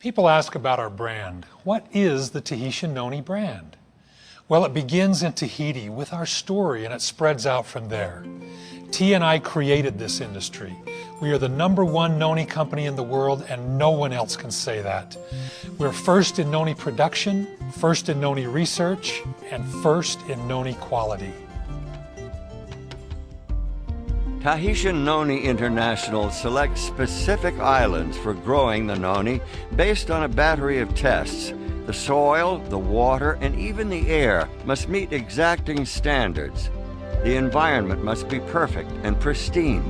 People ask about our brand. What is the Tahitian Noni brand? Well, it begins in Tahiti with our story and it spreads out from there. T&I created this industry. We are the #1 Noni company in the world and no one else can say that. We're first in Noni production, first in Noni research, and first in Noni quality. Tahitian Noni International selects specific islands for growing the noni based on a battery of tests. The soil, the water, and even the air must meet exacting standards. The environment must be perfect and pristine.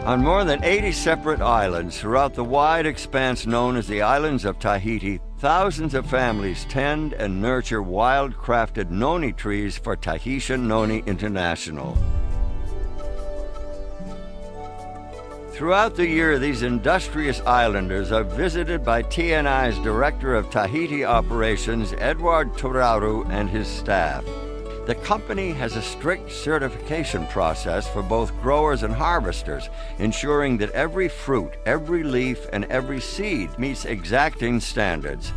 On more than 80 separate islands throughout the wide expanse known as the Islands of Tahiti, thousands of families tend and nurture wild-crafted noni trees for Tahitian Noni International. Throughout the year, these industrious islanders are visited by T&I's Director of Tahiti Operations, Edward Turaru, and his staff. The company has a strict certification process for both growers and harvesters, ensuring that every fruit, every leaf, and every seed meets exacting standards.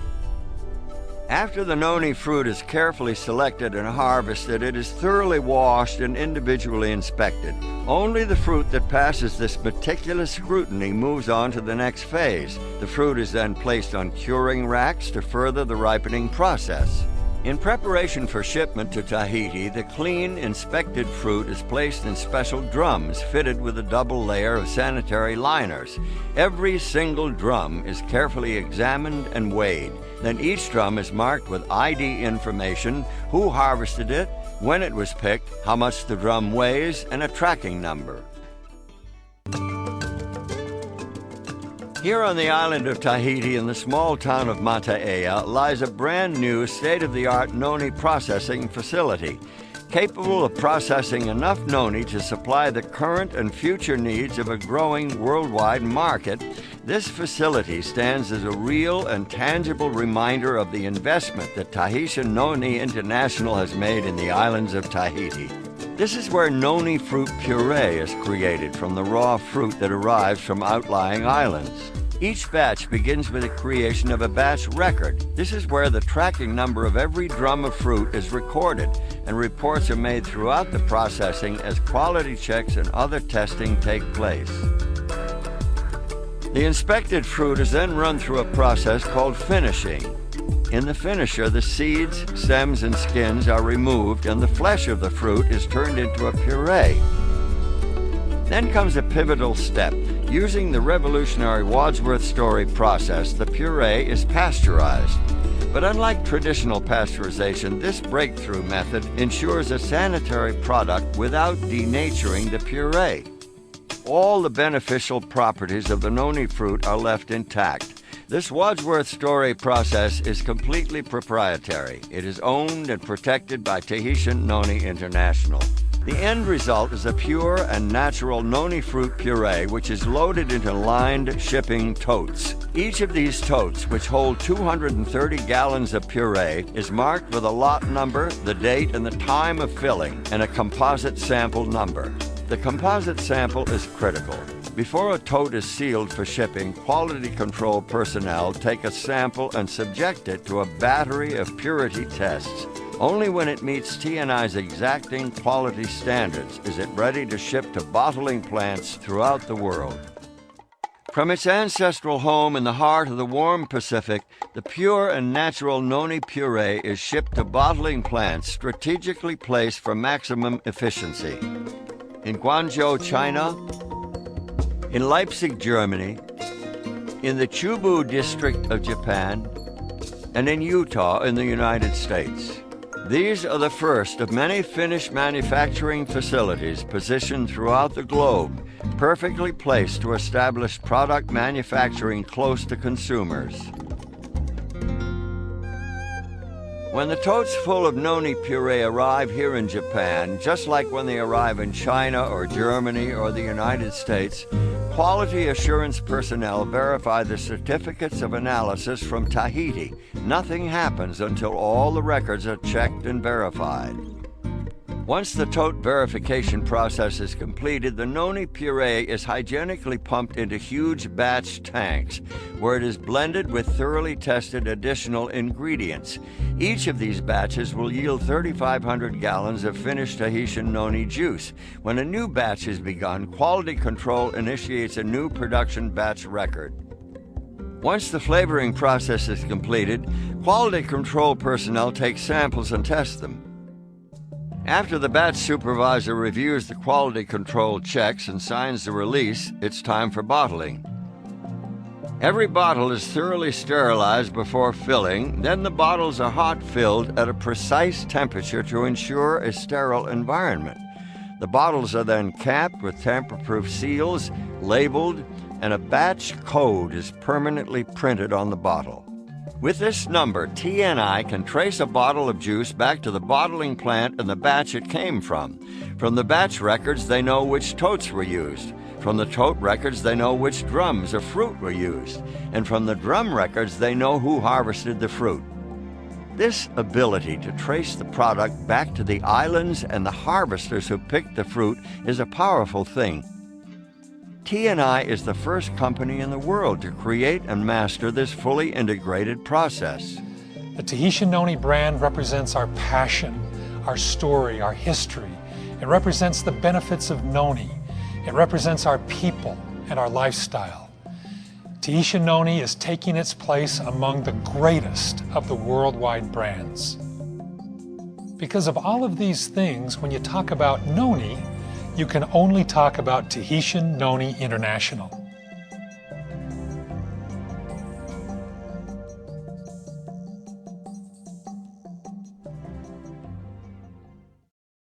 After the noni fruit is carefully selected and harvested, it is thoroughly washed and individually inspected. Only the fruit that passes this meticulous scrutiny moves on to the next phase. The fruit is then placed on curing racks to further the ripening process. In preparation for shipment to Tahiti, the clean, inspected fruit is placed in special drums fitted with a double layer of sanitary liners. Every single drum is carefully examined and weighed. Then each drum is marked with ID information, who harvested it, when it was picked, how much the drum weighs, and a tracking number. Here on the island of Tahiti in the small town of Mata'ea lies a brand new state-of-the-art noni processing facility, capable of processing enough noni to supply the current and future needs of a growing worldwide market. This facility stands as a real and tangible reminder of the investment that Tahitian Noni International has made in the islands of Tahiti. This is where noni fruit puree is created from the raw fruit that arrives from outlying islands. Each batch begins with the creation of a batch record. This is where the tracking number of every drum of fruit is recorded, and reports are made throughout the processing as quality checks and other testing take place. The inspected fruit is then run through a process called finishing. In the finisher, the seeds, stems, and skins are removed and the flesh of the fruit is turned into a puree. Then comes a pivotal step. Using the revolutionary Wadsworth Story process, the puree is pasteurized. But unlike traditional pasteurization, this breakthrough method ensures a sanitary product without denaturing the puree. All the beneficial properties of the noni fruit are left intact. This Wadsworth Story process is completely proprietary. It is owned and protected by Tahitian Noni International. The end result is a pure and natural noni fruit puree which is loaded into lined shipping totes. Each of these totes, which hold 230 gallons of puree, is marked with a lot number, the date, and the time of filling, and a composite sample number. The composite sample is critical. Before a tote is sealed for shipping, quality control personnel take a sample and subject it to a battery of purity tests. Only when it meets T&I's exacting quality standards is it ready to ship to bottling plants throughout the world. From its ancestral home in the heart of the warm Pacific, the pure and natural noni puree is shipped to bottling plants strategically placed for maximum efficiency. In Guangzhou, China, in Leipzig, Germany, in the Chubu district of Japan, and in Utah in the United States. These are the first of many finished manufacturing facilities positioned throughout the globe, perfectly placed to establish product manufacturing close to consumers. When the totes full of noni puree arrive here in Japan, just like when they arrive in China or Germany or the United States, quality assurance personnel verify the certificates of analysis from Tahiti. Nothing happens until all the records are checked and verified. Once the tote verification process is completed, the noni puree is hygienically pumped into huge batch tanks, where it is blended with thoroughly tested additional ingredients. Each of these batches will yield 3,500 gallons of finished Tahitian noni juice. When a new batch is begun, quality control initiates a new production batch record. Once the flavoring process is completed, quality control personnel take samples and test them. After the batch supervisor reviews the quality control checks and signs the release, it's time for bottling. Every bottle is thoroughly sterilized before filling, then the bottles are hot filled at a precise temperature to ensure a sterile environment. The bottles are then capped with tamper-proof seals, labeled, and a batch code is permanently printed on the bottle. With this number, TNI can trace a bottle of juice back to the bottling plant and the batch it came from. From the batch records, they know which totes were used. From the tote records, they know which drums of fruit were used. And from the drum records, they know who harvested the fruit. This ability to trace the product back to the islands and the harvesters who picked the fruit is a powerful thing. TNI is the first company in the world to create and master this fully integrated process. The Tahitian Noni brand represents our passion, our story, our history. It represents the benefits of noni. It represents our people and our lifestyle. Tahitian Noni is taking its place among the greatest of the worldwide brands. Because of all of these things, when you talk about noni, you can only talk about Tahitian Noni International.